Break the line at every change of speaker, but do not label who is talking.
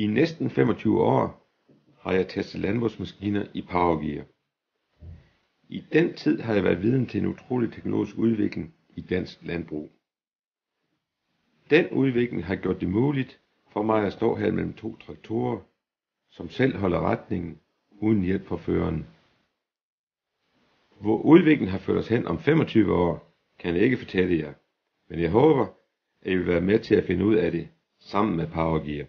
I næsten 25 år har jeg testet landbrugsmaskiner i PowerGear. I den tid har jeg været vidne til en utrolig teknologisk udvikling i dansk landbrug. Den udvikling har gjort det muligt for mig at stå her mellem to traktorer, som selv holder retningen uden hjælp fra føreren. Hvor udviklingen har ført os hen om 25 år, kan jeg ikke fortælle jer, men jeg håber, at I vil være med til at finde ud af det sammen med PowerGear.